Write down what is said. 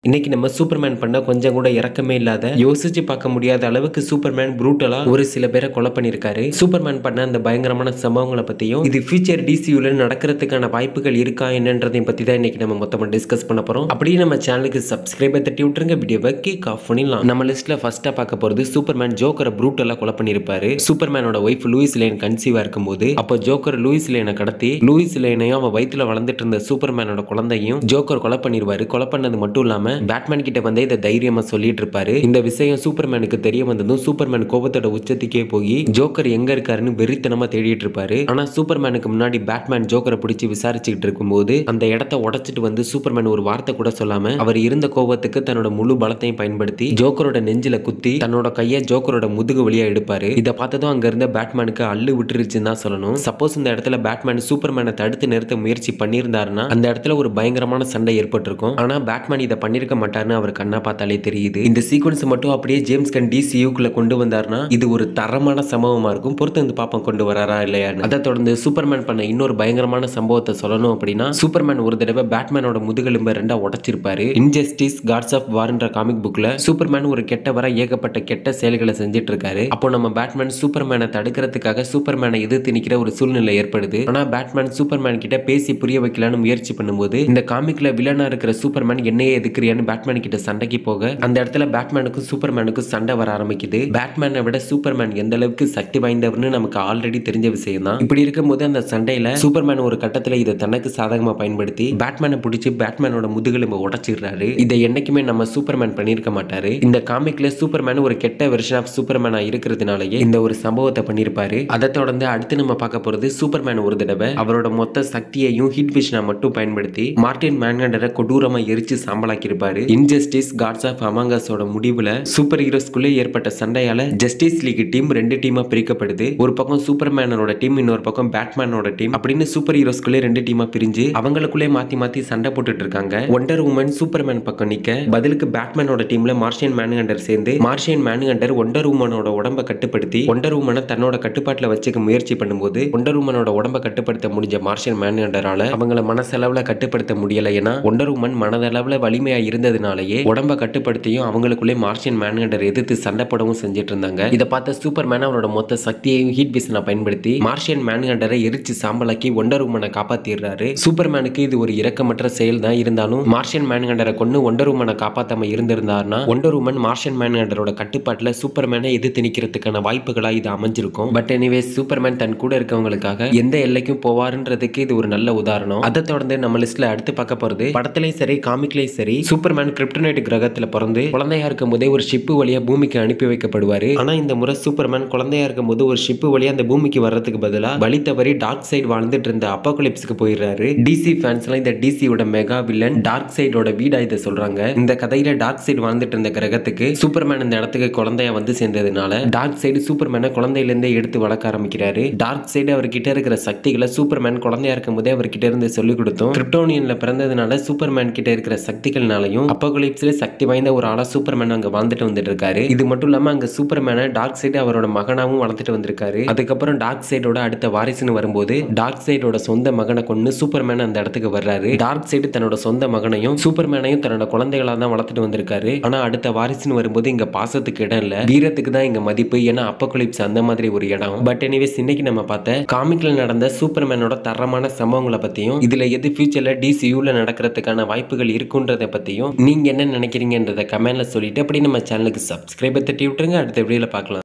இன்னைக்கு நம்ம சூப்பர்மேன் பண்ண கொஞ்சம் கூட இறக்கமே இல்லாத யோசிச்சு பார்க்க முடியாத அளவுக்கு சூப்பர்மேன் ப்ரூட்டலா ஒரு சில பேரை கொலை பண்ணிருக்காரு. சூப்பர்மேன் பண்ண அந்த பயங்கரமான சம்பவங்களை பத்தியும் இது ஃபியூச்சர் டிசியூல நடக்கிறதுக்கான வாய்ப்புகள் இருக்கா என்னன்றதையும் பத்தி தான் இன்னைக்கு நம்ம மொத்தமா டிஸ்கஸ் பண்ண போறோம். அப்படியே நம்ம சேனலுக்கு சப்ஸ்கிரைபர் தட்டி விட்டுருங்க. வீடியோவை கிக் ஆஃப் பண்ணிடலாம். நம்ம லிஸ்ட்ல ஃபர்ஸ்டா பார்க்க போறது சூப்பர்மேன் ஜோக்கரை ப்ரூட்டலா கொலை பண்ணிருப்பாரு. சூப்பர்மேனோட ஒய்ஃப் லூயிஸ் லேன் கன்சீவா இருக்கும்போது அப்போ ஜோக்கர் லூயிஸ் லேனை கடத்தி லூயிஸ் லேனையும் அவன் வயிற்றுல வளர்ந்துட்டு இருந்த சூப்பர்மேனோட குழந்தையும் ஜோக்கர் கொலை பண்ணிருவாரு. கொலை பண்ணது மட்டும் இல்லாம பேட்மேன் கிட்ட வந்து இதை தைரியமா சொல்லிட்டு இருப்பாரு. இந்த விஷயம் சூப்பர்மேனுக்கு தெரிய வந்ததும் சூப்பர்மேன் கோபத்தோட உச்சத்துக்கே போய் ஜோக்கர் எங்க இருக்காருன்னு வெறித்தனமா தேடிட்டு இருப்பாரு. ஆனா சூப்பர்மேனுக்கு முன்னாடி பேட்மேன் ஜோக்கரை பிடிச்சி விசாரிச்சுக்கிட்டு இருக்கும்போது அந்த இடத்தை உடைச்சிட்டு வந்து சூப்பர்மேன் ஒரு வார்த்தை கூட சொல்லாம அவர் இருந்த கோபத்துக்கு தன்னோட முழு பலத்தையும் பயன்படுத்தி ஜோக்கரோட நெஞ்சில குத்தி தன்னோட கையை ஜோக்கரோட முதுகு வழியா எடுப்பாரு. இதை பார்த்ததும் அங்க இருந்த பேட்மேனுக்கு அள்ளு விட்டுருச்சுன்னு தான் சொல்லணும். சப்போஸ் இந்த இடத்துல பேட்மேன் சூப்பர்மேனை தடுத்து நிறுத்த முயற்சி பண்ணியிருந்தாருன்னா அந்த இடத்துல ஒரு பயங்கரமான சண்டை ஏற்பட்டிருக்கும். ஆனா பேட்மேன் இதை பண்ணிருக்க மாட்டாருன்னு அவர் கண்ணா பார்த்தாலே தெரியுது. இந்த சீக்வன்ஸ் மட்டும் அப்படியே ஜேம்ஸ் கன் டிசியூக்குள்ள கொண்டு வந்தாருன்னா இது ஒரு தரமான சம்பவமா இருக்கும். பொறுத்து வந்து பாப்போம் கொண்டு வராரா இல்லையான்னு. அதை தொடர்ந்து சூப்பர்மேன் பண்ண இன்னொரு பயங்கரமான சம்பவத்தை சொல்லணும் அப்படின்னா சூப்பர்மேன் ஒரு தடவை பேட்மேனோட முதுகெலும்பை ரெண்டா உடைச்சிருப்பாரு. இன்ஜஸ்டிஸ் காட்ஸ் ஆஃப் வார்ன்ற காமிக் புக்ல சூப்பர்மேன் ஒரு கெட்டவரா ஏகப்பட்ட கெட்ட செயல்களை செஞ்சுட்டு இருக்காரு. அப்போ நம்ம பேட்மேன் சூப்பர்மேனை தடுக்கிறதுக்காக சூப்பர்மேனை எதிர்த்து நிக்கிற ஒரு சூழ்நிலை ஏற்படுது. ஆனா பேட்மேன் சூப்பர்மேன் கிட்ட பேசி புரிய வைக்கலான்னு முயற்சி பண்ணும்போது இந்த காமிக்ல வில்லனா இருக்கிற சூப்பர்மேன் என்னையே எதுக்குறியான்னு பேட்மேன் கிட்ட சண்டைக்கு போக அந்த இடத்துல பேட்மேனுக்கும் சூப்பர்மேனுக்கும் சண்டை வர ஆரம்பிக்குது. பேட்மேனை விட சூப்பர்மேன் எந்த அளவுக்கு சக்தி வாய்ந்தவர்னு நமக்கு ஆல்ரெடி தெரிஞ்ச விஷயம் தான். இப்படி இருக்கும்போது அந்த சண்டையில சூப்பர்மேன் ஒரு கட்டத்துல இதை தனக்கு சாதகமா பயன்படுத்தி பேட்மேனை பிடிச்சி பேட்மேனோட முதுகெலும்பை உடைச்சிடுறாரு. இதை என்னைக்குமே நம்ம சூப்பர்மேன் பண்ணிருக்க மாட்டாரு. இந்த காமிக்ல சூப்பர்மேன் ஒரு கெட்ட வெர்ஷன் ஆஃப் சூப்பர்மேனா இருக்கிறதுனாலயே இந்த ஒரு சம்பவத்தை பண்ணிருப்பாரு. அதை தொடர்ந்து அடுத்து நம்ம பார்க்க போறது சூப்பர்மேன் ஒரு தடவை அவரோட மொத்த சக்தியையும் ஹீட் விஷனை மட்டும் பயன்படுத்தி மார்டின் மேன்ஹண்டரை கொடூரமா எரிச்சு சாம்பலாக்கி இருப்பாரு. இன்ஜஸ்டிஸ் காட்ஸ் ஆஃப் அமாங் அஸோட முடிவுல சூப்பர் ஹீரோஸ்குள்ளே ஏற்பட்ட சண்டையால ஜஸ்டிஸ் லீக் டீம் ரெண்டு டீமா பிரிக்கப்படுது. ஒரு பக்கம் சூப்பர்மேனோட டீம், இன்னொரு பக்கம் பேட்மேனோட டீம் அப்படின்னு சூப்பர் ஹீரோஸ்குள்ளே ரெண்டு டீமா பிரிஞ்சு அவங்களுக்குள்ளே மாத்தி மாத்தி சண்டை போட்டுட்டு இருக்காங்க. ஒண்டர் உமன் சூப்பர்மேன் பக்கம் நிக்க பதிலுக்கு பேட்மேனோட டீம்ல மார்ஷியன் மேன்ஹண்டர் சேர்ந்து மார்ஷியன் மேன்ஹண்டர் ஒண்டர் உமனோட உடம்ப கட்டுப்படுத்தி ஒண்டர் உமனை தன்னோட கட்டுப்பாட்டுல வச்சுக்க முயற்சி பண்ணும்போது ஒண்டர் உமனோட உடம்ப கட்டுப்படுத்த முடிஞ்ச மார்ஷியன் மேன்ஹண்டரால அவங்கள மனசளவுல கட்டுப்படுத்த முடியல. ஏன்னா ஒண்டர் உமன் மனதளவுல வலிமையா இருந்ததுனாலயே உடம்ப கட்டுப்படுத்தியும் அவங்களுக்குள்ளே மார்ஷியன் மேன்ஹண்டர் எதிர்த்து சண்டை போடவும் செஞ்சுட்டு இருந்தாங்க. இதை பார்த்த சூப்பர்மேன் அவரோட மொத்த சக்தியையும் ஹீட் விஷனை பயன்படுத்தி மார்ஷியன் மேன்ஹண்டரை எரிச்சு சாம்பலாக்கி ஒண்டர் உமனை காப்பாத்திடுறாரு. சூப்பர்மேனுக்கு இது ஒரு இரக்கமற்ற செயல் தான். இருந்தாலும் மார்ஷியன் மேன்ஹண்டரை கொண்டு ஒண்டர் உமனை காப்பாத்தாம இருந்திருந்தாருன்னா ஒண்டர் உமன் மார்ஷியன் மேன்ஹண்டரோட கட்டுப்பாட்டுல சூப்பர்மேனை எதிர்த்து நிக்கிறதுக்கான வாய்ப்புகளா இது அமைஞ்சிருக்கும். பட் எனிவே சூப்பர்மேன் தன் கூட இருக்கவங்களுக்காக எந்த எல்லைக்கும் போவாருன்றதுக்கு இது ஒரு நல்ல உதாரணம். அதை தொடர்ந்து நம்ம லிஸ்ட்ல அடுத்து பார்க்க போறது படத்திலையும் சரி காமிக்லயும் சரி சூப்பர்மேன் கிரிப்டோனைட் கிரகத்துல பிறந்து குழந்தையா இருக்கும் போதே ஒரு ஷிப்பு வழியா பூமிக்கு அனுப்பி வைக்கப்படுவாரு. ஆனா இந்த முறை சூப்பர்மேன் குழந்தையா இருக்கும் போது ஒரு ஷிப்பு வழியா அந்த பூமிக்கு வர்றதுக்கு பதிலா வழி தவறி டார்க் சைடு வாழ்ந்துட்டு இருந்த அப்போகலிப்ஸ்க்கு போயிடுறாரு. டிசி ஃபேன்ஸ்லாம் இந்த டிசியோட மெகா வில்லன் டார்க் சைடோட வீடா இதை சொல்றாங்க. இந்த கதையில டார்க் சைடு வாழ்ந்துட்டு இருந்த கிரகத்துக்கு சூப்பர்மேன் இந்த இடத்துக்கு குழந்தையா வந்து சேர்ந்ததுனால டார்க் சைடு சூப்பர்மேனை குழந்தையில இருந்தே எடுத்து வளர்க்க ஆரம்பிக்கிறாரு. டார்க் சைடு அவர்கிட்ட இருக்கிற சக்திகளை சூப்பர்மேன் குழந்தையா இருக்கும் போதே அவர்கிட்ட இருந்து சொல்லி கொடுத்தோம். கிரிப்டோனியன்ல பிறந்ததுனால சூப்பர்மேன் கிட்ட இருக்கிற சக்திகள்னாலையும் அப்போகலிப்ஸ்ல சக்தி வாய்ந்த ஒரு ஆளா சூப்பர்மேன் அங்க வாழ்ந்துட்டு வந்துட்டு இருக்காரு. இது மட்டும் இல்லாம அங்க சூப்பர்மேனை டார்க் சைடு அவரோட மகனாவும் வளர்த்துட்டு வந்திருக்காரு. அதுக்கப்புறம் டார்க் சைடோட அடுத்த வாரிசுன்னு வரும்போது டார்க் சைடோட சொந்த மகனை கொண்டு சூப்பர்மேன் அந்த இடத்துக்கு வர்றாரு. டார்க் சைடு தன்னோட சொந்த மகனையும் சூப்பர்மேனையும் தன்னோட குழந்தைகளா தான் வளர்த்துட்டு வந்திருக்காரு. ஆனா அடுத்த வாரிசுன்னு வரும்போது இங்க பாசத்துக்கு இடம் இல்ல, வீரத்துக்கு தான் இங்க மதிப்பு. ஏன்னா அப்போகலிப்ஸ் அந்த மாதிரி ஒரு இடம். பட் எனிவேஸ் இன்னைக்கு நம்ம பார்த்த காமிக்ல நடந்த சூப்பர்மேனோட தரமான சம்பவங்களை பத்தியும் இதுல எது ஃபியூச்சர்ல டிசியூல நடக்கிறதுக்கான வாய்ப்புகள் இருக்குன்றதை பத்தியும் நீங்க என்ன நினைக்கிறீங்கன்றத கமெண்ட்ல சொல்லிட்டு அப்படி நம்ம சேனலுக்கு சப்ஸ்கிரைபர் தட்டி விட்டுருங்க. அடுத்த வீடியோல பார்க்கலாம்.